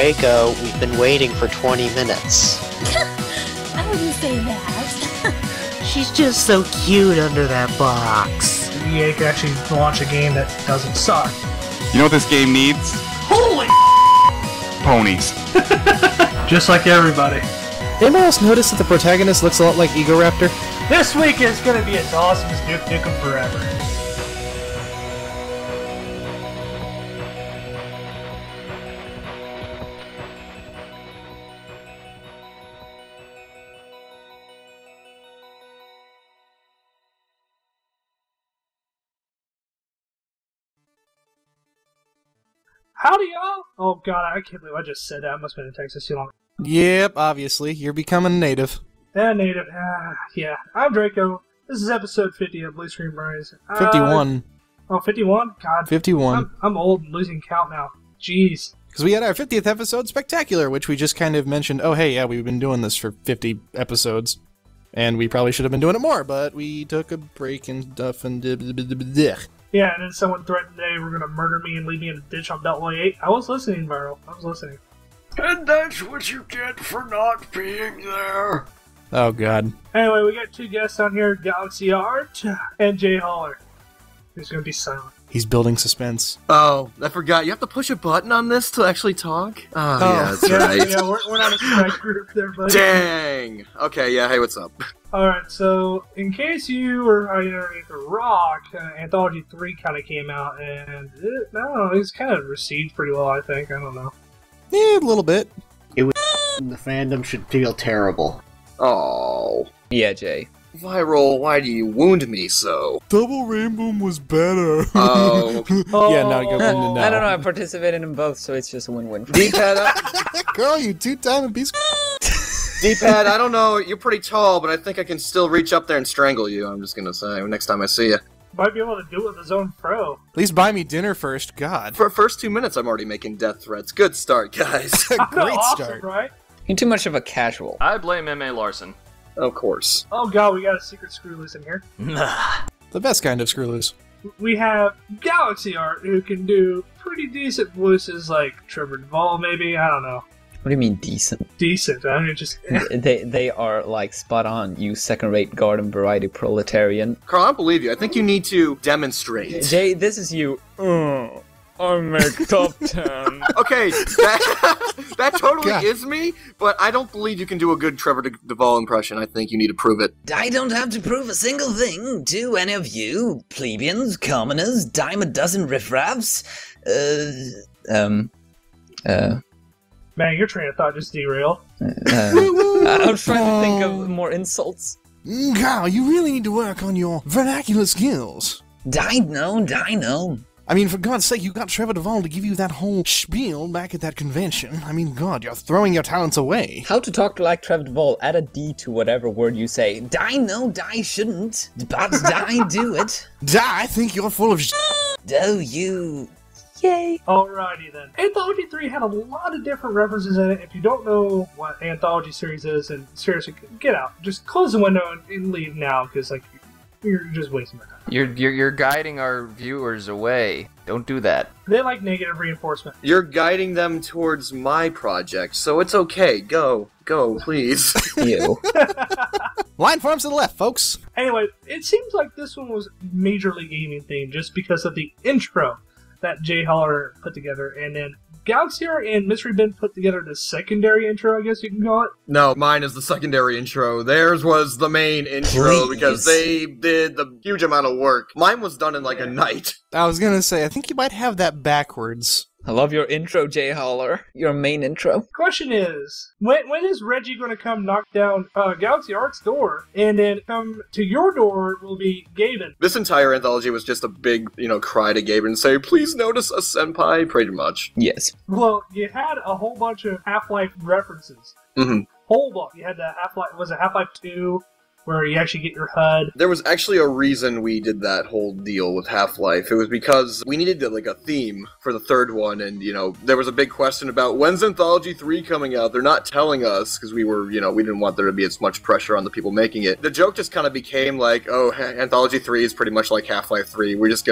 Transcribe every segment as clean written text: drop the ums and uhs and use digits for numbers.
Draco, we've been waiting for 20 minutes. I wouldn't say that. She's just so cute under that box. EA could actually launch a game that doesn't suck. You know what this game needs? Holy Ponies. Just like everybody. Anybody else notice that the protagonist looks a lot like Egoraptor? This week is going to be as awesome as Duke Nukem Forever. Howdy, y'all! Oh god, I can't believe I just said that. I must have been in Texas too long. Yep, obviously. You're becoming a native. Yeah, native. Yeah. I'm Draco. This is episode 50 of Bluescreen Bronies. 51. Oh, 51? God. 51. I'm old and losing count now. Jeez. Because we had our 50th episode Spectacular, which we just kind of mentioned, oh hey, yeah, we've been doing this for 50 episodes. And we probably should have been doing it more, but we took a break and stuff and Yeah, and then someone threatened they were going to murder me and leave me in a ditch on Beltway 8. I was listening, Viral. I was listening. And that's what you get for not being there. Oh god. Anyway, we got two guests on here, Galaxyart and Jhaller, who's going to be silent. He's building suspense. Oh, I forgot. You have to push a button on this to actually talk? Oh, yeah, that's right. Yeah, we're not a strike group there, buddy. Dang! Okay, yeah, hey, what's up? Alright, so, in case you were underneath a rock, Anthology 3 kind of came out, and it's kind of received pretty well, I think. I don't know. Yeah, a little bit. The fandom should feel terrible. Oh. Yeah, Jay. Viral, why do you wound me so? Double Rainbow was better. Oh. Yeah, no, go no. I don't know, I participated in both, so it's just a win-win for me. D-pad, Girl, you two-time piece. D-pad, I don't know, you're pretty tall, but I think I can still reach up there and strangle you, I'm just gonna say, next time I see you. Might be able to do it with his own pro. At least buy me dinner first, God. For first 2 minutes, I'm already making death threats. Good start, guys. Great Awesome, start. right? You're too much of a casual. I blame M.A. Larson. Of course. Oh god, we got a secret screw loose in here. The best kind of screw loose. We have Galaxyart, who can do pretty decent voices like Trevor Duvall, maybe? I don't know. What do you mean decent? Decent, I mean, just... they are like spot on, you second-rate garden variety proletarian. Carl, I don't believe you. I think you need to demonstrate. Jay, this is you. I make top 10. Okay, that totally is me, but I don't believe you can do a good Trevor Duvall impression. I think you need to prove it. I don't have to prove a single thing to any of you, plebeians, commoners, dime a dozen riffraffs. Man, your train of thought just derailed. I was trying to think of more insults. Carl, you really need to work on your vernacular skills. I know. I mean, for God's sake, you got Trevor Duvall to give you that whole spiel back at that convention. I mean, God, you're throwing your talents away. How to talk like Trevor Duvall, add a D to whatever word you say. I know I shouldn't, but I do it. I think you're full of Oh, you... Yay. Alrighty then. Anthology 3 had a lot of different references in it. If you don't know what Anthology series is, then seriously, get out. Just close the window and leave now, because like you're just wasting my time. You're guiding our viewers away. Don't do that. They like negative reinforcement. You're guiding them towards my project, so it's okay. Go, please. Ew. Line forms to the left, folks. Anyway, it seems like this one was majorly gaming themed just because of the intro that Jhaller put together, and then Galaxyart and Mystery Ben put together the secondary intro, I guess you can call it. No, mine is the secondary intro. Theirs was the main intro because they did the huge amount of work. Mine was done in like a night. I was gonna say, I think you might have that backwards. I love your intro, Jhaller. Your main intro. Question is, when is Reggie going to come knock down Galaxyart's door, and then come to your door will be Gaben? This entire anthology was just a big, cry to Gaben and say, please notice a senpai, pretty much. Yes. Well, you had a whole bunch of Half-Life references. Mm-hmm. Whole bunch. You had the Half-Life, was it Half-Life 2? where you actually get your HUD. There was actually a reason we did that whole deal with Half-Life. It was because we needed like a theme for the third one, and there was a big question about when's Anthology 3 coming out. They're not telling us because we were, we didn't want there to be as much pressure on the people making it. The joke just kind of became like, oh, Anthology 3 is pretty much like Half-Life 3. We're just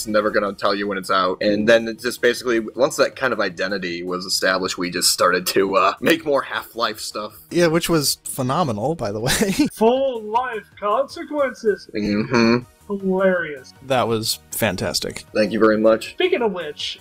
never gonna tell you when it's out. And then it just basically, once that kind of identity was established, we just started to make more Half-Life stuff. Yeah, which was phenomenal, by the way. Full life consequences. Mm-hmm. Hilarious. That was fantastic. Thank you very much. Speaking of which,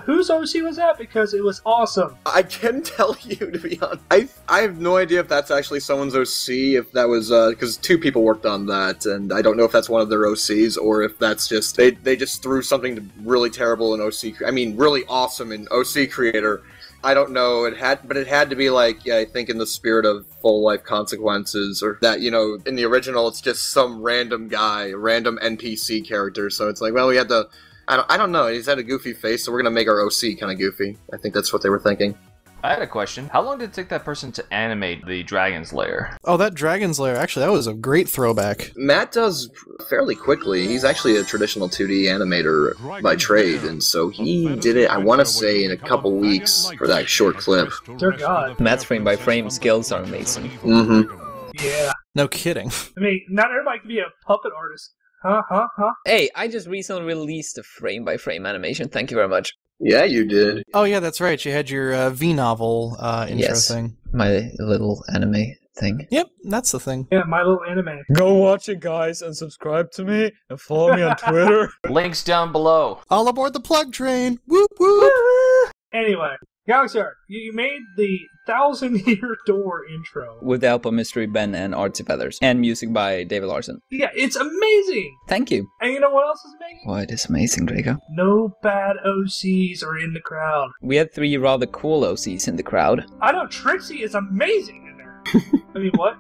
whose OC was that? Because it was awesome. I can tell you, to be honest. I have no idea if that's actually someone's OC, if that was, because 2 people worked on that, and I don't know if that's one of their OCs, or if that's just, they just threw something really terrible in OC, really awesome in OC Creator. I don't know, but it had to be like, yeah, I think in the spirit of full life consequences, or that, in the original, it's just some random guy, random NPC character, so it's like, well, we had to, I don't know, he's had a goofy face, so we're gonna make our OC kind of goofy. I think that's what they were thinking. I had a question. How long did it take that person to animate the Dragon's Lair? Oh, that Dragon's Lair, actually, that was a great throwback. Matt does fairly quickly. He's actually a traditional 2D animator by trade, and so he did it, I want to say, in a couple weeks for that short clip. Dear God. Matt's frame-by-frame skills are amazing. Mm-hmm. Yeah. No kidding. I mean, not everybody can be a puppet artist. Huh? Hey, I just recently released a frame-by-frame animation. Thank you very much. Yeah, you did. Oh, yeah, that's right. You had your V-novel intro thing. My little anime thing. Yep, that's the thing. Yeah, my little anime. Go watch it, guys, and subscribe to me, and follow me on Twitter. Links down below. All aboard the plug train. Whoop, whoop. Anyway, Galaxyart, you made the 1,000-Year Door intro. With the help of Mystery Ben and Artsy Feathers. And music by David Larson. Yeah, it's amazing! Thank you. And you know what else is amazing? What is amazing, Draco? No bad OCs are in the crowd. We had 3 rather cool OCs in the crowd. I know, Trixie is amazing in there. I mean, what?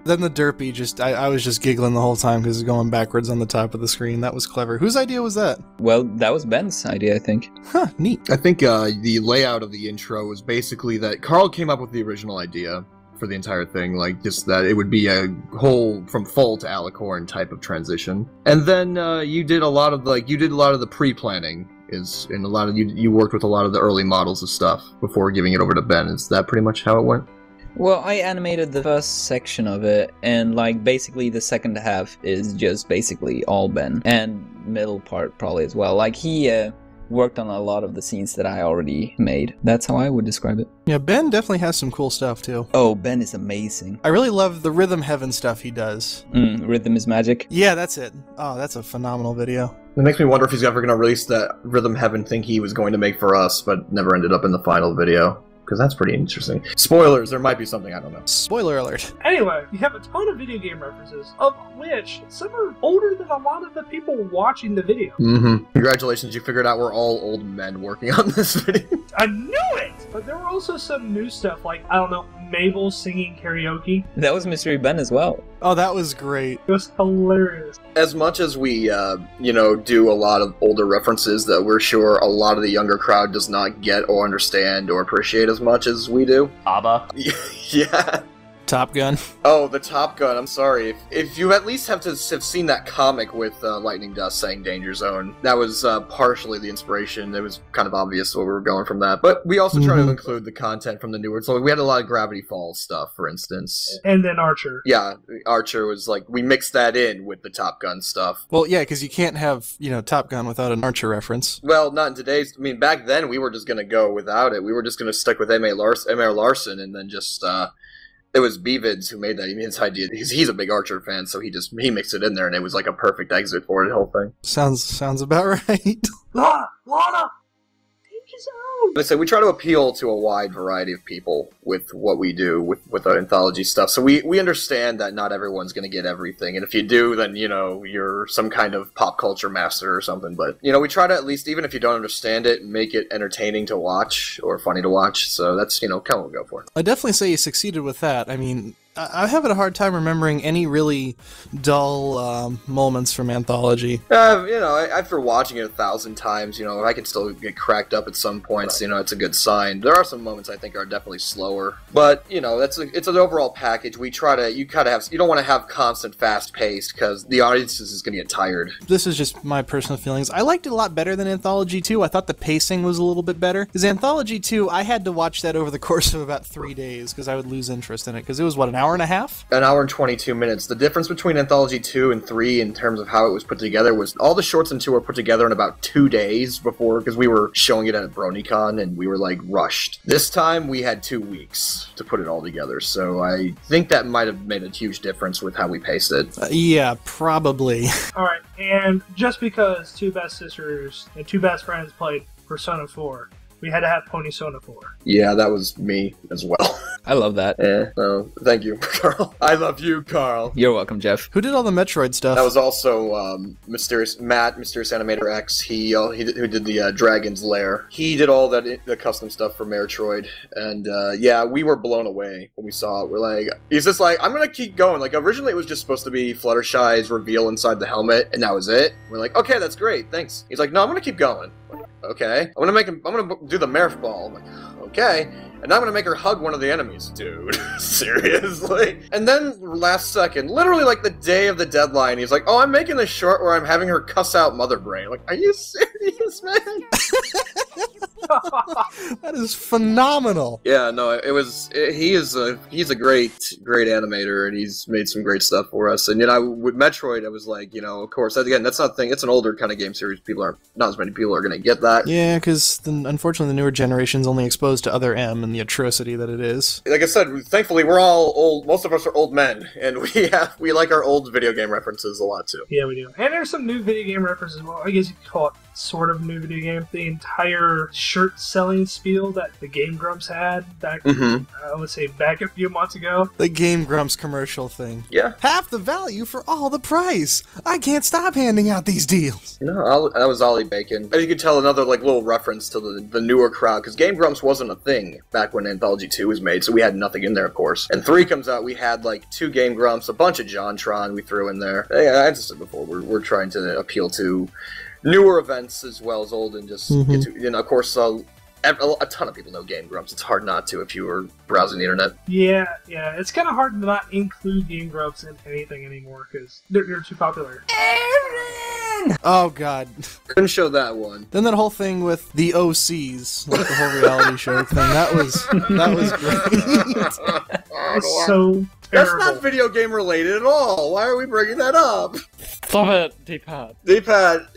Then the derpy I was just giggling the whole time because it's going backwards on the top of the screen. That was clever. Whose idea was that? Well, that was Ben's idea, I think. Huh, neat. I think the layout of the intro was basically that Carl came up with the original idea for the entire thing, like just that it would be a whole from full to Alicorn type of transition. And then you did a lot of the pre-planning. You worked with a lot of the early models of stuff before giving it over to Ben. Is that pretty much how it went? Well, I animated the first section of it, and basically the second half is just basically all Ben, and middle part probably as well. He worked on a lot of the scenes that I already made. That's how I would describe it. Yeah, Ben definitely has some cool stuff too. Oh, Ben is amazing. I really love the Rhythm Heaven stuff he does. Rhythm is Magic? Yeah, that's it. Oh, that's a phenomenal video. It makes me wonder if he's ever going to release that Rhythm Heaven thing he was going to make for us, but never ended up in the final video. Because that's pretty interesting. Spoilers, there might be something, I don't know. Spoiler alert. Anyway, you have a ton of video game references, of which some are older than a lot of the people watching the video. Mm-hmm. Congratulations, you figured out we're all old men working on this video. I knew it! But there were also some new stuff, like, I don't know, Mabel singing karaoke. That was Mystery Ben as well. Oh, that was great. It was hilarious. As much as we, do a lot of older references that we're sure a lot of the younger crowd does not get or understand or appreciate as much as we do. ABBA. Yeah. Top Gun. Oh, the Top Gun, I'm sorry. If you at least have seen that comic with Lightning Dust saying Danger Zone, that was partially the inspiration. It was kind of obvious where we were going from that. But we also try to include the content from the newer. So we had a lot of Gravity Falls stuff, for instance. And then Archer. Yeah, Archer was we mixed that in with the Top Gun stuff. Well, yeah, because you can't have, Top Gun without an Archer reference. Well, not in today's... back then we were just going to go without it. We were just going to stick with M.R. Larson and then just... It was Bvids who made that. His idea. He's a big Archer fan, so he mixed it in there, and it was like a perfect exit for the whole thing. Sounds about right. Lana! Danger Zone! But I say we try to appeal to a wide variety of people with what we do with our anthology stuff. So we understand that not everyone's going to get everything, and if you do, then you're some kind of pop culture master or something. But we try to at least, even if you don't understand it, make it entertaining to watch or funny to watch. So that's kind of what we go for. I definitely say you succeeded with that. I'm having a hard time remembering any really dull moments from Anthology. After watching it 1,000 times, I can still get cracked up at some points. It's a good sign. There are some moments I think are definitely slower, but it's an overall package. We try to you don't want to have constant fast pace because the audience is going to get tired. This is just my personal feelings. I liked it a lot better than Anthology 2. I thought the pacing was a little bit better. Because Anthology 2, I had to watch that over the course of about 3 days because I would lose interest in it. Because it was, what, an hour and a half? An hour and 22 minutes. The difference between Anthology 2 and 3 in terms of how it was put together was all the shorts in 2 were put together in about 2 days before, because we were showing it at BronyCon and we were like rushed. This time we had 2 weeks to put it all together, so I think that might have made a huge difference with how we paced it. Yeah, probably. Alright, and just because 2 best sisters and 2 best friends played Persona 4, we had to have PonySona 4. Yeah, that was me as well. I love that. Thank you, Carl. I love you, Carl. You're welcome, Jeff. Who did all the Metroid stuff? That was also Mysterious Animator X. Who did the Dragon's Lair. He did all the custom stuff for Metroid, and yeah, we were blown away when we saw it. We're like, he's just like, I'm gonna keep going. Like originally, it was just supposed to be Fluttershy's reveal inside the helmet, and that was it. We're like, okay, that's great, thanks. He's like, no, I'm gonna keep going. Like, okay, I'm gonna do the Merf ball. I'm like, okay. And I'm gonna make her hug one of the enemies. Dude, seriously? And then, last second, literally like the day of the deadline, he's like, oh, I'm making this short where I'm having her cuss out Mother Brain. Like, are you serious, man? That is phenomenal. Yeah, no, he's a great animator, and he's made some great stuff for us. And with Metroid, I was like, of course, again, that's not thing. It's an older kind of game series. Not as many people are gonna get that. Yeah, because unfortunately, the newer generation's only exposed to Other M and the atrocity that it is. Like I said, thankfully, we're all old. Most of us are old men, and we like our old video game references a lot too. Yeah, we do. And there's some new video game references. Well, I guess you could call it sort of new video game. The entire shirt selling spiel that the Game Grumps had back, I would say back a few months ago. The Game Grumps commercial thing. Yeah. Half the value for all the price. I can't stop handing out these deals. No, that was Ollie Bacon. And you could tell another little reference to the newer crowd, because Game Grumps wasn't a thing back when Anthology 2 was made, so we had nothing in there, of course. And 3 comes out, we had 2 Game Grumps, a bunch of JonTron we threw in there. Yeah, I just said before, we're trying to appeal to newer events as well as old, and just get to, of course, a ton of people know Game Grumps. It's hard not to if you were browsing the internet. Yeah, it's kind of hard to not include Game Grumps in anything anymore because they're too popular. Oh god. Couldn't show that one. Then that whole thing with the OCs, the whole reality show thing, that was great. It's so terrible. That's not video game related at all. Why are we bringing that up? Stop it, D-pad. D-pad,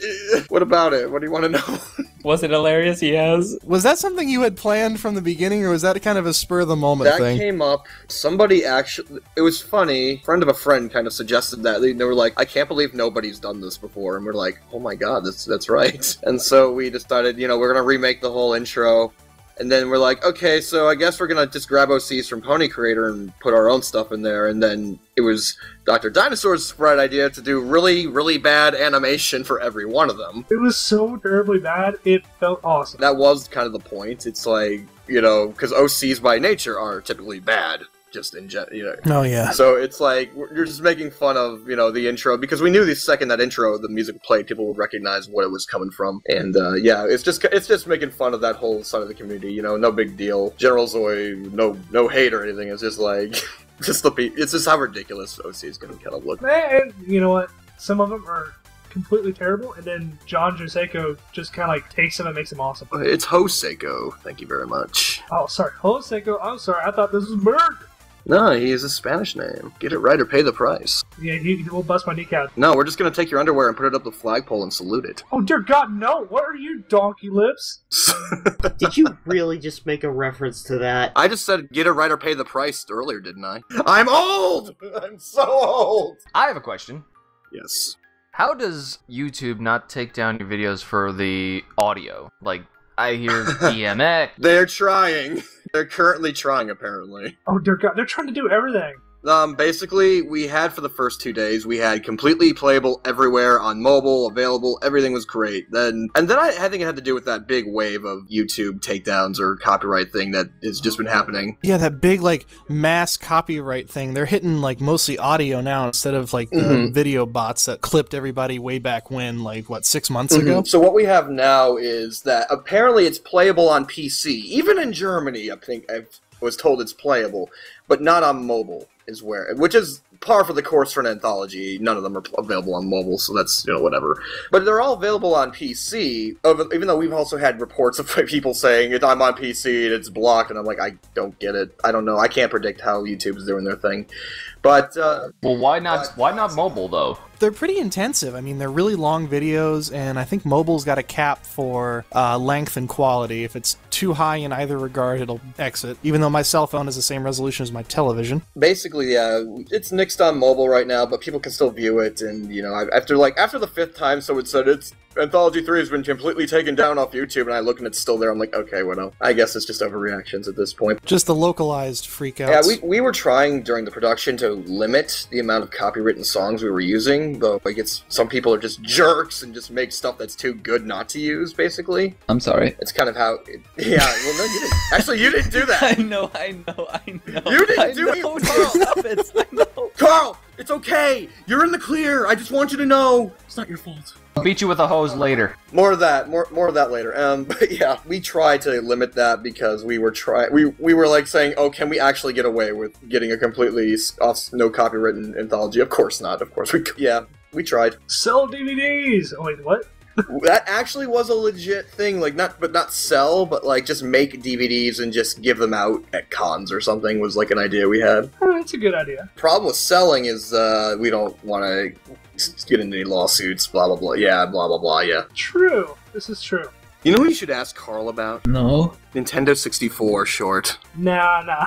what about it? What do you want to know? Was it hilarious? Yes. Was that something you had planned from the beginning, or was that kind of a spur-of-the-moment thing? That came up. Somebody actually... It was funny. A friend of a friend kind of suggested that. They were like, I can't believe nobody's done this before. And we're like, oh my god, that's right. And so we decided, we're going to remake the whole intro. And then we're like, okay, so I guess we're going to just grab OCs from Pony Creator and put our own stuff in there. And then it was Dr. Dinosaur's bright idea to do really, really bad animation for every one of them. It was so terribly bad, it felt awesome. That was kind of the point. It's like, because OCs by nature are typically bad. Just in general, Oh yeah. So it's like you're just making fun of the intro, because we knew the second that intro, the music played, people would recognize what it was coming from, and yeah, it's just making fun of that whole side of the community. No big deal. General Zoe, no hate or anything. It's just like it's just how ridiculous OC is going to kind of look. And you know what? Some of them are completely terrible, and then John Joseko just kind of takes them and makes them awesome. It's Joseko. Thank you very much. Oh, sorry, Joseko. I'm sorry. I thought this was Berg. No, he is a Spanish name. Get it right or pay the price. Yeah, he will bust my kneecap. No, we're just going to take your underwear and put it up the flagpole and salute it. Oh, dear God, no! What are you, donkey lips? Did you really just make a reference to that? I just said get it right or pay the price earlier, didn't I? I'm old! I'm so old! I have a question. Yes. How does YouTube not take down your videos for the audio? Like, I hear DMX. They're trying. They're currently trying, apparently. Oh, dear God, they're trying to do everything. Basically, we had for the first 2 days, we had completely playable everywhere on mobile, available, everything was great. Then I think it had to do with that big wave of YouTube takedowns or copyright thing that has just been happening. Yeah, that big, like, mass copyright thing. They're hitting, like, mostly audio now instead of, like, the video bots that clipped everybody way back when, like, what, 6 months ago? So what we have now is that apparently it's playable on PC. Even in Germany, I think I was told it's playable, but not on mobile. Which is par for the course for an anthology. None of them are available on mobile, so that's, whatever. But they're all available on PC, even though we've also had reports of people saying, I'm on PC and it's blocked, and I'm like, I don't get it. I don't know. I can't predict how YouTube's doing their thing. But, well, why not mobile, though? They're pretty intensive. I mean, they're really long videos, and I think mobile's got a cap for length and quality. If it's too high in either regard, it'll exit, even though my cell phone has the same resolution as my television. Basically, yeah, it's nixed on mobile right now, but people can still view it, and, after the 5th time someone said it's Anthology 3 has been completely taken down off YouTube, and I look and it's still there, I'm like, okay, well, I guess it's just overreactions at this point. Just the localized freakouts. Yeah, we were trying during the production to limit the amount of copywritten songs we were using, though some people are just jerks and just make stuff that's too good not to use, basically. I'm sorry. It's kind of how... yeah, well, no, you didn't. Actually, you didn't do that. I know. You didn't do it, Carl! Stop it! I know. Carl! It's okay! You're in the clear! I just want you to know! It's not your fault. I'll beat you with a hose later. More of that later. But yeah, we tried to limit that because we were like saying, oh, can we actually get away with getting a completely no copywritten anthology? Of course not. Of course we tried. Sell DVDs. Oh wait, what? That actually was a legit thing, like not sell, but like just make DVDs and just give them out at cons or something was like an idea we had. Oh, that's a good idea. Problem with selling is we don't want to get into any lawsuits, blah blah blah. Yeah, blah blah blah. Yeah. True. This is true. You know who you should ask Carl about? No. Nintendo 64 short. Nah.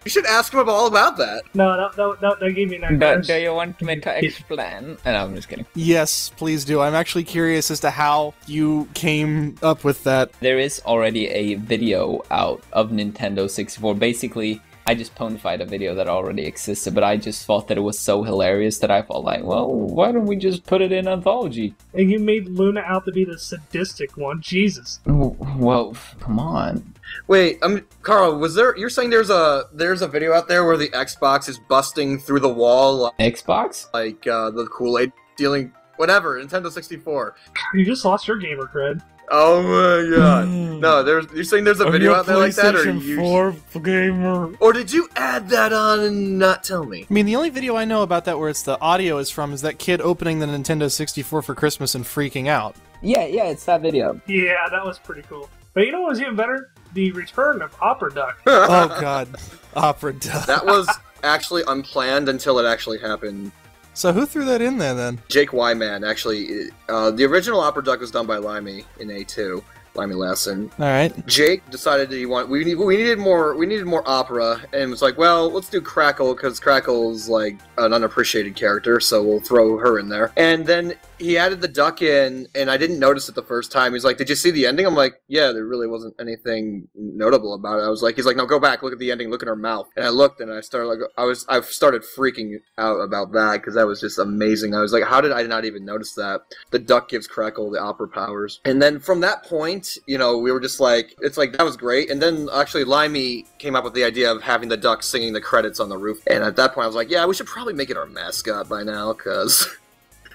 You should ask him all about that. No, that gave me nightmares. Do you want me to explain? And I'm just kidding. Yes, please do. I'm actually curious as to how you came up with that. There is already a video out of Nintendo 64. Basically, I just ponified a video that already existed, but I just thought that it was so hilarious that I felt like, well, why don't we just put it in Anthology? And you made Luna out to be the sadistic one. Jesus. Well, come on. Wait, Carl, you're saying there's a video out there where the Xbox is busting through the wall? Xbox? Like, the Kool-Aid stealing, whatever, Nintendo 64. You just lost your gamer cred. Oh my god. No, you're saying there's a video out there like that, or you... PlayStation 4 gamer. Or did you add that on and not tell me? I mean, the only video I know about that where it's the audio is from is that kid opening the Nintendo 64 for Christmas and freaking out. Yeah, it's that video. Yeah, that was pretty cool. But you know what was even better? The return of Opera Duck. Oh god, Opera Duck. That was actually unplanned until it actually happened. So who threw that in there then? Jake Wyman, actually. The original Opera Duck was done by Limey in A2. Limey Lassen. All right. Jake decided that we needed more opera, and was like, well, let's do Crackle because Crackle's like an unappreciated character, so we'll throw her in there. And then he added the duck in, and I didn't notice it the first time. He's like, "Did you see the ending?" I'm like, "Yeah, there really wasn't anything notable about it." He's like, "No, go back, look at the ending, look at her mouth." And I looked, and I started freaking out about that because that was just amazing. I was like, "How did I not even notice that?" The duck gives Crackle the opera powers, and then from that point, we were just like, it's like, that was great. And then actually Limey came up with the idea of having the duck singing the credits on the roof. And at that point I was like, yeah, we should probably make it our mascot by now, because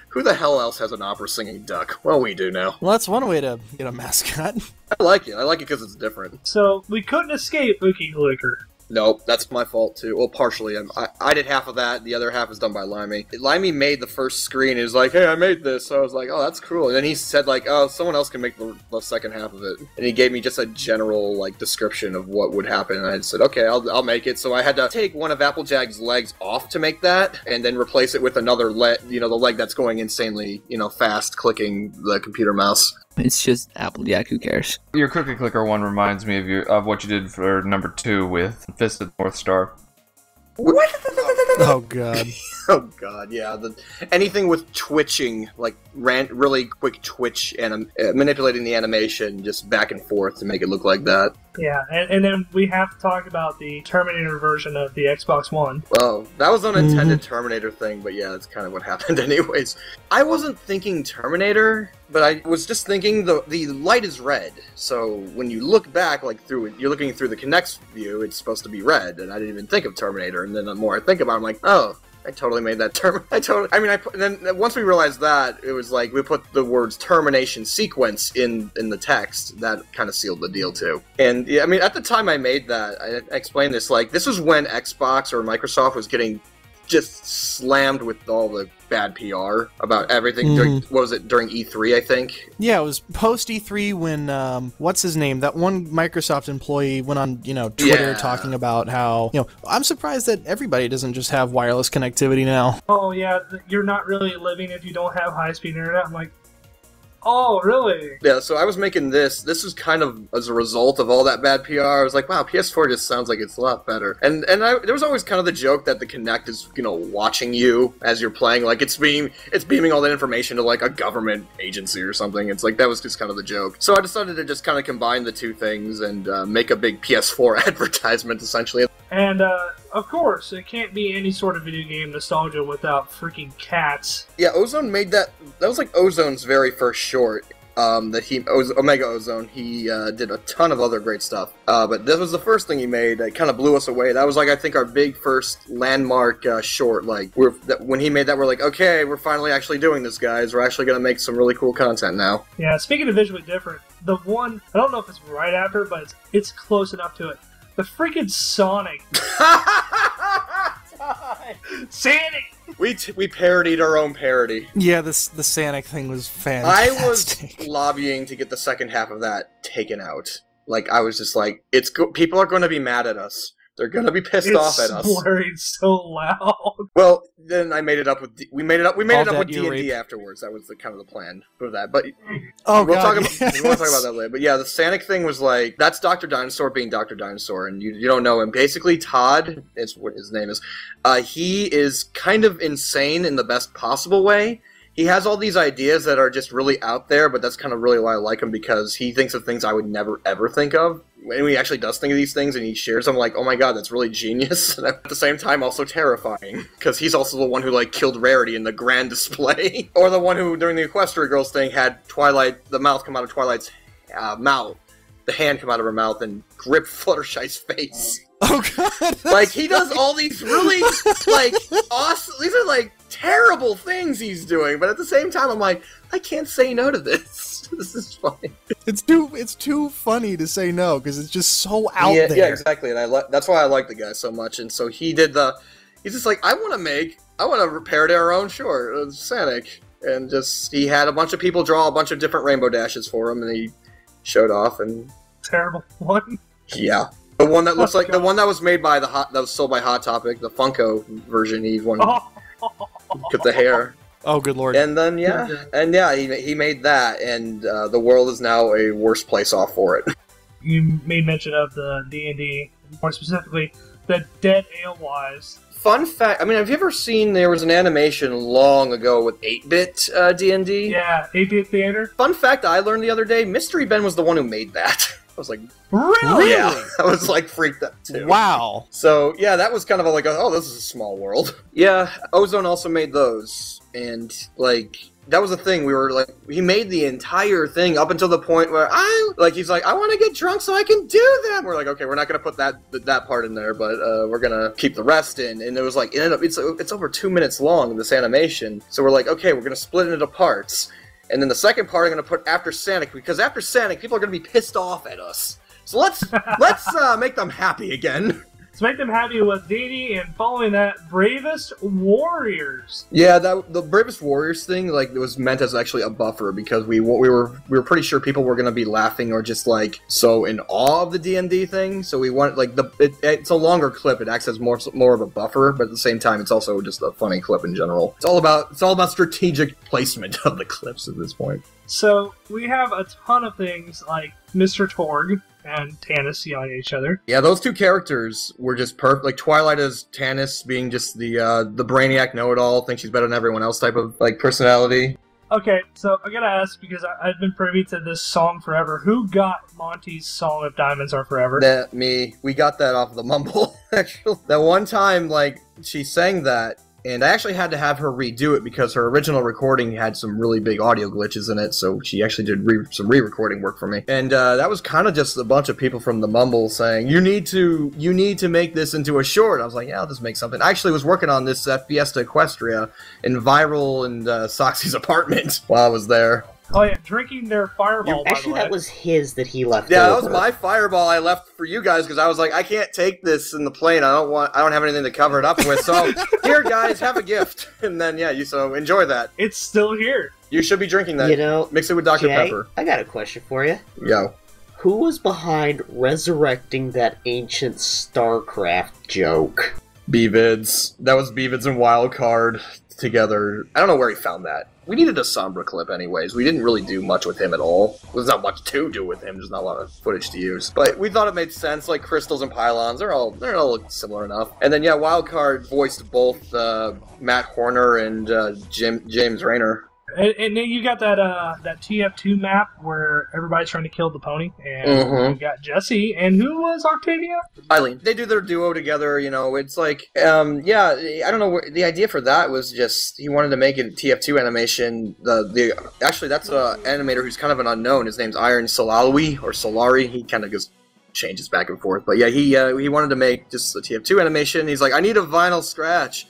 who the hell else has an opera singing duck? Well, we do now. Well, that's one way to get a mascot. I like it. I like it because it's different. So we couldn't escape Ookie Liquor. Nope, that's my fault too. Well, partially. I did half of that. The other half is done by Limey. Limey made the first screen. He was like, "Hey, I made this." So I was like, "Oh, that's cool." And then he said, like, "Oh, someone else can make the second half of it." And he gave me just a general description of what would happen. And I said, "Okay, I'll make it." So I had to take one of Applejack's legs off to make that, and then replace it with another leg. The leg that's going insanely, fast, clicking the computer mouse. It's just Applejack, who cares? Your Cookie Clicker one reminds me of what you did for number 2 with Fist of North Star. Oh god. Oh god, yeah. Anything with twitching, really quick twitch and manipulating the animation just back and forth to make it look like that. Yeah, and then we have to talk about the Terminator version of the Xbox One. Well, that was an unintended Terminator thing, but yeah, that's kind of what happened anyways. I wasn't thinking Terminator, but I was just thinking the light is red. So when you look back, like you're looking through the Kinect's view, it's supposed to be red, and I didn't even think of Terminator. And then the more I think about it, I'm like, oh, I totally made that term. Then once we realized that, it was like we put the words termination sequence in the text. That kind of sealed the deal too. And yeah, I mean, at the time I made that, I explained this, like, this was when Xbox or Microsoft was getting just slammed with all the bad PR about everything. During E3, I think? Yeah, it was post E3 when, what's his name? That one Microsoft employee went on, Twitter talking about how, I'm surprised that everybody doesn't just have wireless connectivity now. Oh, yeah, you're not really living if you don't have high-speed internet. I'm like, oh, really? Yeah, so I was making this. This was kind of as a result of all that bad PR. I was like, wow, PS4 just sounds like it's a lot better. And there was always kind of the joke that the Kinect is, watching you as you're playing. Like, it's beaming all that information to, like, a government agency or something. It's like, that was just kind of the joke. So I decided to just kind of combine the two things and make a big PS4 advertisement, essentially. And, of course, it can't be any sort of video game nostalgia without freaking cats. Yeah, Ozone made that. That was like Ozone's very first short. Omega Ozone. He did a ton of other great stuff. But this was the first thing he made that kind of blew us away. That was like, I think, our big first landmark short. Like, when he made that, we're like, okay, we're finally actually doing this, guys. We're actually going to make some really cool content now. Yeah, speaking of visually different, the one, I don't know if it's right after, but it's close enough to it. The freaking Sonic. Sonic! We parodied our own parody. Yeah, the Sonic thing was fantastic. I was lobbying to get the second half of that taken out. Like, I was just like, people are going to be mad at us. They're going to be pissed off at us. It's blurring so loud. Well, then I made it up with we made it up with D&D afterwards. That was kind of the plan for that. But we'll talk about that later. But yeah, the Sonic thing was like, that's Dr. Dinosaur being Dr. Dinosaur, and you don't know him. Basically, Todd is what his name is. He is kind of insane in the best possible way. He has all these ideas that are just really out there, but that's kind of really why I like him, because he thinks of things I would never, ever think of. When he actually does think of these things and he shares them, like, oh my god, that's really genius. And at the same time, also terrifying. Because he's also the one who, like, killed Rarity in the grand display. Or the one who, during the Equestria Girls thing, had the mouth come out of Twilight's mouth. The hand come out of her mouth and grip Fluttershy's face. Oh god! Like, he does all these really, like, awesome, these are, like, terrible things he's doing, but at the same time, I'm like, I can't say no to this. This is fine. It's too funny to say no, because it's just so out there. Yeah, exactly, and that's why I like the guy so much, and so he's just like, I want to parody our own short, Sonic, and he had a bunch of people draw a bunch of different rainbow dashes for him, and he showed off, and... Terrible one? Yeah. The one that looks like the one that was made by that was sold by Hot Topic, the Funko version. He wanted cut the hair. Oh, good lord! And then he made that, and the world is now a worse place off for it. You made mention of the D&D, more specifically the Dead Alewives. Fun fact, I mean, have you ever seen, there was an animation long ago with 8-bit D&D? Yeah, 8-bit theater. Fun fact I learned the other day, Mystery Ben was the one who made that. I was like, really? Yeah, I was like freaked out too. Wow. So yeah, that was kind of like, oh, this is a small world. Yeah, Ozone also made those, and like, that was the thing, we were like, he made the entire thing up until the point where he's like, I want to get drunk so I can do them. We're like, okay, we're not going to put that part in there, but we're going to keep the rest in. And it was like, it's over 2 minutes long, this animation. So we're like, okay, we're going to split it into parts. And then the second part I'm going to put after Sonic, because after Sonic, people are going to be pissed off at us. So let's make them happy again. Let's make them happy with D&D, and following that, Bravest Warriors. Yeah, the Bravest Warriors thing, like, it was meant as actually a buffer, because we were pretty sure people were going to be laughing or just like so in awe of the D&D thing. So we want, like, it's a longer clip. It acts as more of a buffer, but at the same time, it's also just a funny clip in general. It's all about strategic placement of the clips at this point. So we have a ton of things like Mr. Torg and Tannis yelling at each other. Yeah, those two characters were just perfect. Like, Twilight as Tannis being just the brainiac know-it-all, thinks she's better than everyone else type of, like, personality. Okay, so I gotta ask, because I've been privy to this song forever. Who got Monty's song of Diamonds Are Forever? That me. We got that off of the Mumble, actually. That one time, like, she sang that, and I actually had to have her redo it because her original recording had some really big audio glitches in it, so she actually did some re-recording work for me. And that was kind of just a bunch of people from the Mumble saying, you need to make this into a short. I was like, yeah, I'll just make something. I actually was working on this at Fiesta Equestria in Viral and Soxy's apartment while I was there. Oh yeah, drinking their fireball, by the Actually, way. that was his that he left Yeah, over. that was my fireball I left for you guys because I was like, I can't take this in the plane. I don't have anything to cover it up with. So here, guys, have a gift. And then so enjoy that. It's still here. You should be drinking that. You know, mix it with Dr. Jay, Pepper. I got a question for you. Yo. Who was behind resurrecting that ancient StarCraft joke? B-Vids. That was B-Vids and Wildcard together. I don't know where he found that. We needed a Sombra clip anyways. We didn't really do much with him at all. There's not much to do with him. There's not a lot of footage to use. But we thought it made sense. Like crystals and pylons, they're all similar enough. And then Wildcard voiced both Matt Horner and James Rayner. And then you got that TF2 map where everybody's trying to kill the pony, and you got Jesse, and who was Octavia? Eileen. They do their duo together, it's like, I don't know, the idea for that was just, he wanted to make a TF2 animation, actually that's an animator who's kind of an unknown, his name's Iron Solari, or Solari, he kind of just changes back and forth, but yeah, he wanted to make just a TF2 animation, he's like, I need a Vinyl Scratch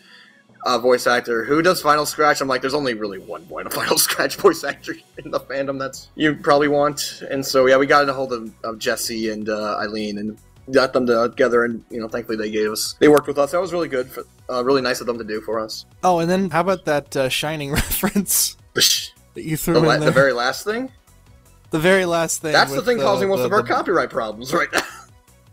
voice actor. Who does Final Scratch? I'm like, there's only really one Final Scratch voice actor in the fandom that's you probably want. And so, yeah, we got a hold of Jesse and Eileen and got them together, and, thankfully they worked with us. That was really good, really nice of them to do for us. Oh, and then how about that Shining reference that you threw in there? The very last thing? The very last thing. That's the thing causing most of our copyright problems right now.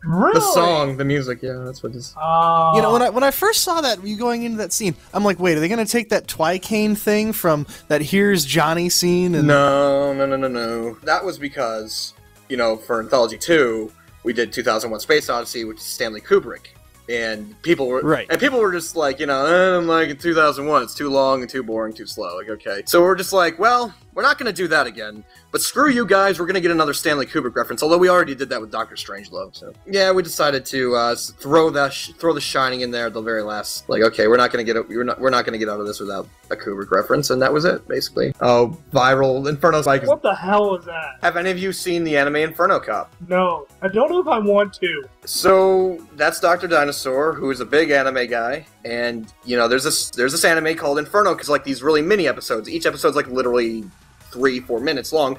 Really? The song, the music, yeah, that's what it is. When I first saw that, you going into that scene, I'm like, wait, are they going to take that Twicane thing from that Here's Johnny scene? And... No. That was because, for Anthology 2, we did 2001 Space Odyssey, which is Stanley Kubrick. And people were just like, I don't like it 2001, it's too long and too boring, too slow. Like, okay. So we're just like, well, we're not going to do that again. But screw you guys, we're going to get another Stanley Kubrick reference, although we already did that with Dr. Strangelove. So yeah, we decided to throw the Shining in there at the very last. Like, okay, we're not going to get out of this without a Kubrick reference, and that was it, basically. Oh, Viral Inferno Spike. What the hell was that? Have any of you seen the anime Inferno Cop? No, I don't know if I want to. So that's Dr. Dinosaur, who is a big anime guy, and there's this anime called Inferno, because like these really mini episodes. Each episode's like literally 3-4 minutes long,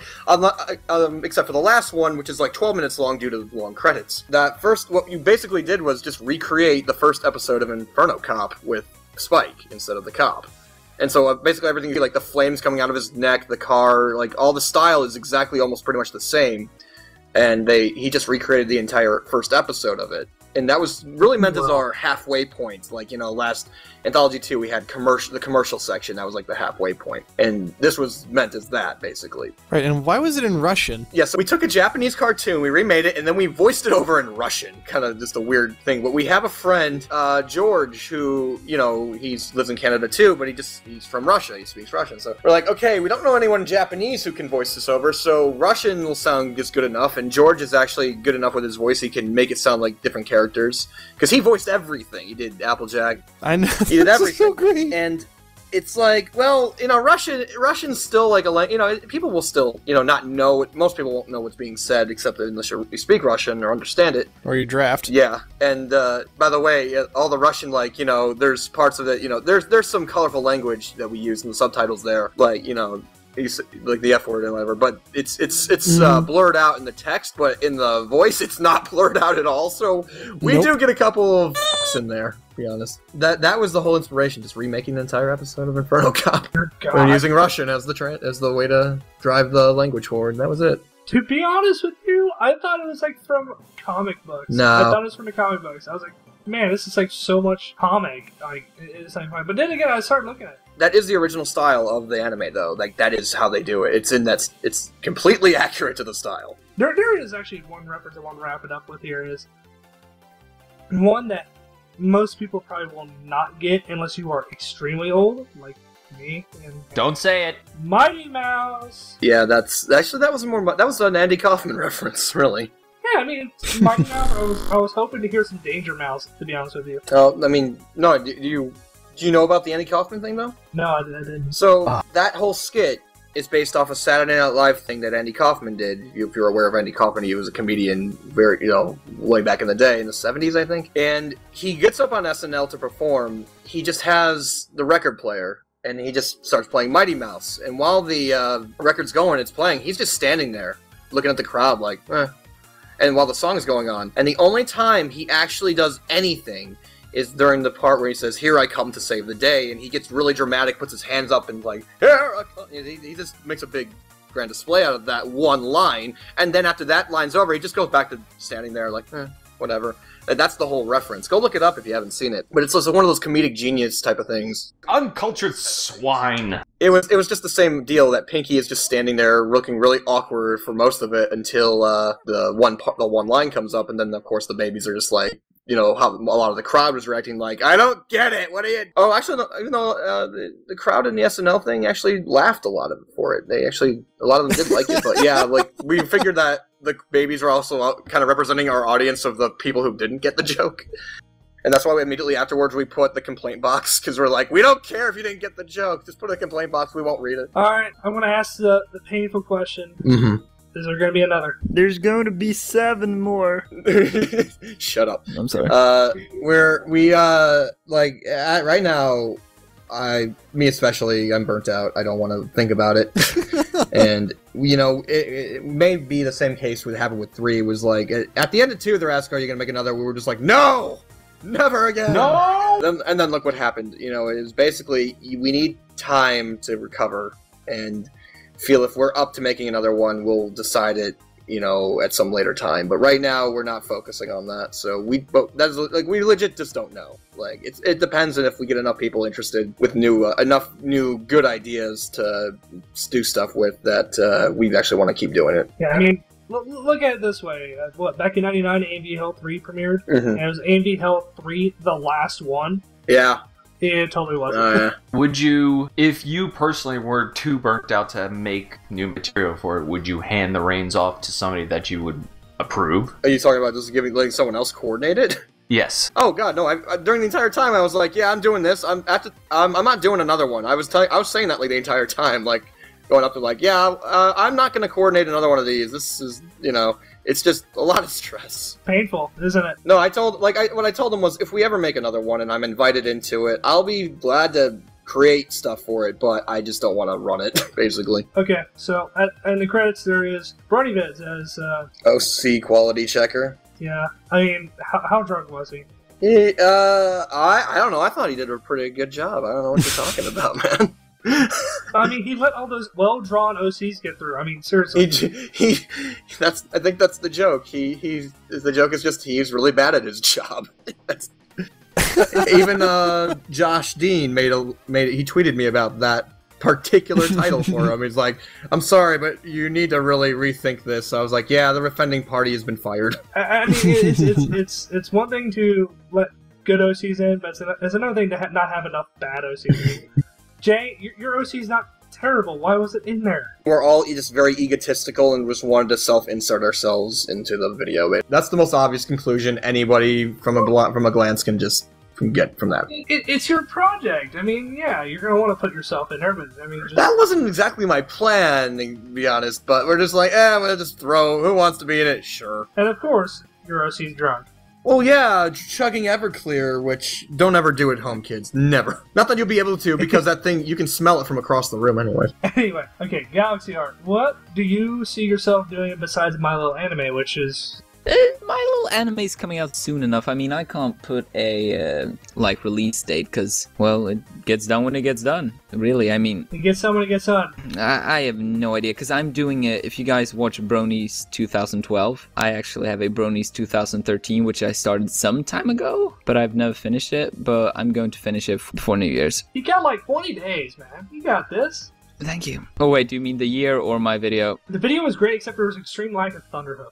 except for the last one, which is like 12 minutes long due to the long credits. What you basically did was just recreate the first episode of Inferno Cop with Spike instead of the cop. And so basically everything, like the flames coming out of his neck, the car, like all the style is exactly almost pretty much the same. And he just recreated the entire first episode of it. And that was really meant as our halfway point. Like, last Anthology 2, we had the commercial section. That was like the halfway point. And this was meant as that, basically. Right, and why was it in Russian? Yeah, so we took a Japanese cartoon, we remade it, and then we voiced it over in Russian. Kind of just a weird thing. But we have a friend, George, who, he lives in Canada too, but he's from Russia. He speaks Russian. So we're like, okay, we don't know anyone Japanese who can voice this over, so Russian will sound just good enough. And George is actually good enough with his voice, he can make it sound like different characters. Because he voiced everything. He did Applejack. I know. He did everything. So great. And it's like, well, Russian's still like people will still, not know it. Most people won't know what's being said, except unless you speak Russian or understand it. Or you draft. Yeah. And, by the way, all the Russian, there's parts of it, there's some colorful language that we use in the subtitles there. Like, like the F word and whatever, but it's blurred out in the text, but in the voice it's not blurred out at all. So we do get a couple of in there, to be honest. That was the whole inspiration, just remaking the entire episode of Inferno Cop. We're using Russian as the way to drive the language forward, and that was it. To be honest with you, I thought it was like from comic books. No. I thought it was from the comic books. I was like, man, this is like so much comic. Like, it's like, but then again, I started looking at it. That is the original style of the anime, though. Like, that is how they do it. It's completely accurate to the style. There is actually one reference I want to wrap it up with here is one that most people probably will not get unless you are extremely old. Like, me and Don't say it. Mighty Mouse. Yeah, that's actually that was an Andy Kaufman reference, really. Yeah, I mean, it's Mighty Mouse. I was hoping to hear some Danger Mouse, to be honest with you. Oh, I mean, no. Do you know about the Andy Kaufman thing though? No, I didn't. So that whole skit is based off a Saturday Night Live thing that Andy Kaufman did. If you're aware of Andy Kaufman, he was a comedian way back in the day, in the 70s, I think. And he gets up on SNL to perform. He just has the record player, and he just starts playing Mighty Mouse. And while the record's going, it's playing, he's just standing there, looking at the crowd like, eh. And while the song is going on. And the only time he actually does anything is during the part where he says, "Here I come to save the day," and he gets really dramatic, puts his hands up, and like, "Here I come." He just makes a big grand display out of that one line, and then after that line's over, he just goes back to standing there like, whatever. And that's the whole reference. Go look it up if you haven't seen it. But it's also one of those comedic genius type of things. Uncultured swine. It was just the same deal that Pinky is just standing there looking really awkward for most of it until the one line comes up, and then of course the babies are just like, how a lot of the crowd was reacting like, "I don't get it, what are you..." Oh, actually, no, even though the crowd in the SNL thing actually laughed a lot for it. A lot of them did like it, but yeah, like, we figured that the babies are also kind of representing our audience of the people who didn't get the joke. And that's why immediately afterwards we put the complaint box, because we're like, we don't care if you didn't get the joke, just put a complaint box, we won't read it. Alright, I'm going to ask the painful question. Mm-hmm. Is there going to be another? There's going to be 7 more. Shut up. I'm sorry. Right now, me especially, I'm burnt out. I don't want to think about it. And, it may be the same case with happened with 3. It was like, at the end of 2, they're asking, "Are you going to make another?" We were just like, "No! Never again!" No! And then look what happened. It was basically, we need time to recover, and feel if we're up to making another one, we'll decide it, at some later time. But right now, we're not focusing on that. So we legit just don't know. Like, it depends on if we get enough people interested with enough new good ideas to do stuff with that we actually want to keep doing it. Yeah, I mean, look at it this way. Back in '99, AMV Hell 3 premiered, and it was AMV Hell 3, the last one. Yeah. It totally wasn't. Would you, if you personally were too burnt out to make new material for it, would you hand the reins off to somebody that you would approve? Are you talking about just letting someone else coordinate it? Yes. Oh god, no! During the entire time, I was like, "Yeah, I'm doing this. I'm not doing another one." I was saying that like the entire time, like going up to like, "Yeah, I'm not going to coordinate another one of these. This is, it's just a lot of stress." Painful, isn't it? No, what I told them was, if we ever make another one and I'm invited into it, I'll be glad to create stuff for it, but I just don't want to run it, basically. Okay, so in the credits there is Bronies as OC quality checker. Yeah, I mean, how drunk was he? I don't know. I thought he did a pretty good job. I don't know what you're talking about, man. I mean, he let all those well-drawn OCs get through. I mean, seriously. I think that's the joke. The joke is just he's really bad at his job. Even Josh Dean he tweeted me about that particular title for him. He's like, "I'm sorry, but you need to really rethink this." So I was like, "Yeah, the offending party has been fired." I mean, it's one thing to let good OCs in, but it's another thing to not have enough bad OCs. Jay, your OC's not terrible. Why was it in there? We're all just very egotistical and just wanted to self-insert ourselves into the video. That's the most obvious conclusion anybody from a glance can get from that. It's your project. I mean, yeah, you're going to want to put yourself in there, but I mean... That wasn't exactly my plan, to be honest, but we're just like, I'm going to just throw, who wants to be in it? Sure. And of course, your OC's drunk. Well, yeah, chugging Everclear, which don't ever do at home, kids. Never. Not that you'll be able to, because that thing, you can smell it from across the room anyway. Anyway, okay, Galaxyart. What do you see yourself doing besides My Little Anime, which is... My Little Anime's coming out soon enough. I mean, I can't put a, release date, because, well, it gets done when it gets done. Really, I mean... It gets done when it gets done. I have no idea, because I'm doing it... If you guys watch Bronies 2012, I actually have a Bronies 2013, which I started some time ago, but I've never finished it, but I'm going to finish it before New Year's. You got like 20 days, man. You got this. Thank you. Oh, wait, do you mean the year or my video? The video was great, except there was extreme lack of Thunderhoof.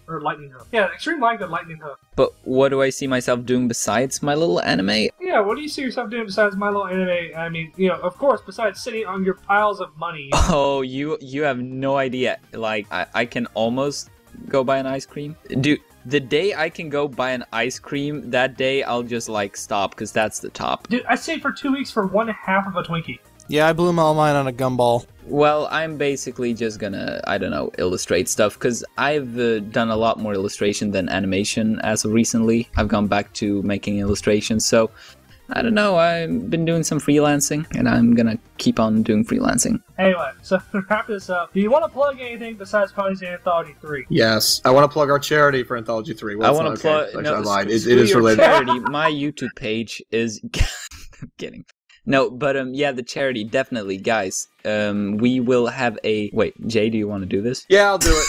or lightning hook. Yeah, extreme light and lightning hook. But what do I see myself doing besides my little anime? Yeah, what do you see yourself doing besides My Little Anime? I mean, you know, of course, besides sitting on your piles of money. Oh, you have no idea. Like, I can almost go buy an ice cream. Dude, the day I can go buy an ice cream, that day I'll just, like, stop, because that's the top. Dude, I saved for 2 weeks for 1/2 of a Twinkie. Yeah, I blew all mine on a gumball. Well, I'm basically just gonna, I don't know, illustrate stuff, because I've done a lot more illustration than animation as of recently. I've gone back to making illustrations, so I don't know, I've been doing some freelancing, and I'm gonna keep on doing freelancing. Anyway, so to wrap this up, do you want to plug anything besides PONIES The Anthology 3? Yes, I want to plug our charity for Anthology 3. Well, I want to plug... Okay. No, I lied. It screw is your related. charity. My YouTube page is... I'm kidding. No, but yeah, the charity, definitely, guys. We will have a... Wait, Jay, do you want to do this? Yeah, I'll do it.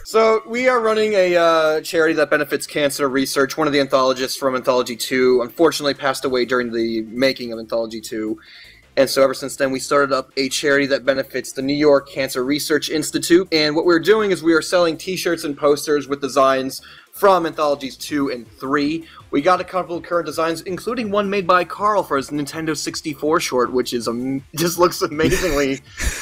So, we are running a charity that benefits cancer research. One of the anthologists from Anthology 2 unfortunately passed away during the making of Anthology 2. And so ever since then, we started up a charity that benefits the New York Cancer Research Institute. And what we're doing is we are selling t-shirts and posters with designs from Anthologies 2 and 3. We got a couple of current designs, including one made by Carl for his Nintendo 64 short, which is just looks amazingly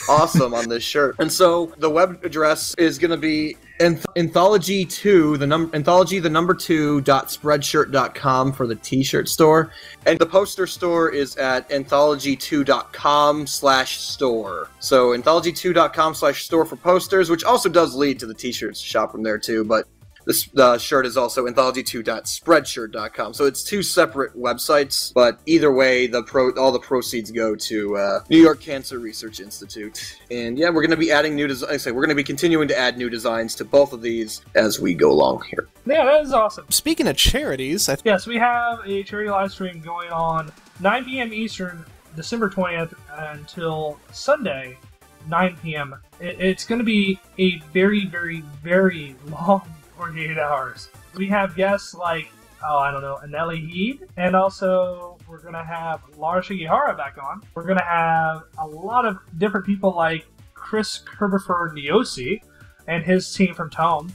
awesome on this shirt. And so the web address is going to be Anthology2, Anthology 2.spreadshirt.com for the t-shirt store. And the poster store is at anthology2.com/store. So anthology2.com/store for posters, which also does lead to the t-shirts shop from there too, but the shirt is also anthology2.spreadshirt.com. So it's two separate websites, but either way, all the proceeds go to New York Cancer Research Institute. And yeah, we're going to be adding new designs. Like I say, we're going to be continuing to add new designs to both of these as we go along here. Yeah, that is awesome. Speaking of charities, yes, we have a charity live stream going on 9 p.m. Eastern, December 20th until Sunday, 9 p.m. It's going to be a very, very, very long 48 hours. We have guests like, I don't know, Anelli Heed, and also we're going to have Laura Shigihara back on. We're going to have a lot of different people like Chris Kerberfer Niosi and his team from Tome.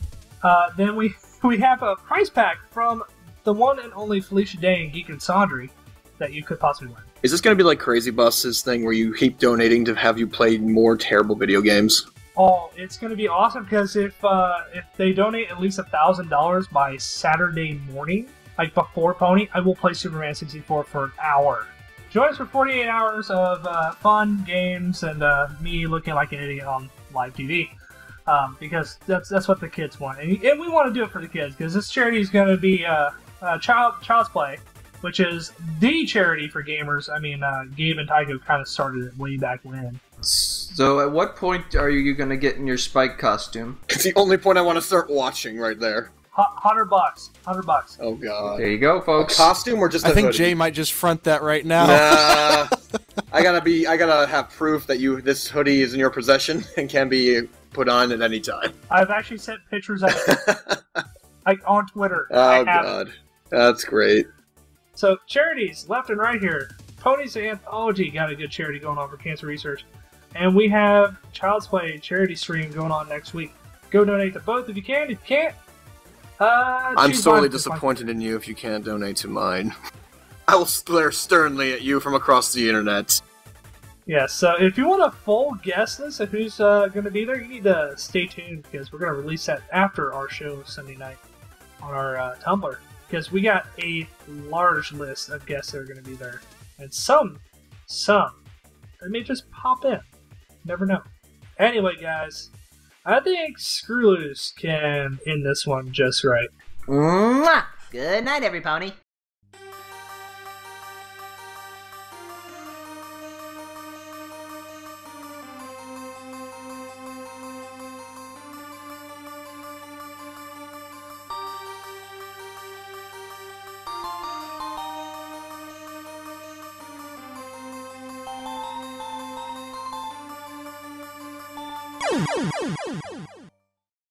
Then we have a prize pack from the one and only Felicia Day and Geek and Sandry that you could possibly win. Is this going to be like Crazy Bus's thing where you keep donating to have you play more terrible video games? Oh, it's going to be awesome because if they donate at least $1,000 by Saturday morning, like before Pony, I will play Superman 64 for an hour. Join us for 48 hours of fun games and me looking like an idiot on live TV, because that's what the kids want, and we want to do it for the kids because this charity is going to be Child's Play, which is the charity for gamers. I mean, Gabe and Tycho kind of started it way back when. So at what point are you going to get in your Spike costume? It's the only point I want to start watching right there. $100. $100. Oh god. There you go, folks. A costume or just a I think hoodie? Jay might just front that right now. Nah. I gotta have proof that this hoodie is in your possession and can be put on at any time. I've actually sent pictures of it, like on Twitter. Oh god. That's great. So charities left and right here. PONIES The Anthology got a good charity going on for cancer research. And we have Child's Play charity stream going on next week. Go donate to both if you can. If you can't, I'm sorely disappointed in you if you can't donate to mine. I will stare sternly at you from across the internet. Yeah, so if you want a full guest list of who's going to be there, you need to stay tuned because we're going to release that after our show Sunday night on our Tumblr. Because we got a large list of guests that are going to be there. And some, they may just pop in. Never know. Anyway, guys, I think Screw Loose can end this one just right. Mwah! Good night, every pony. you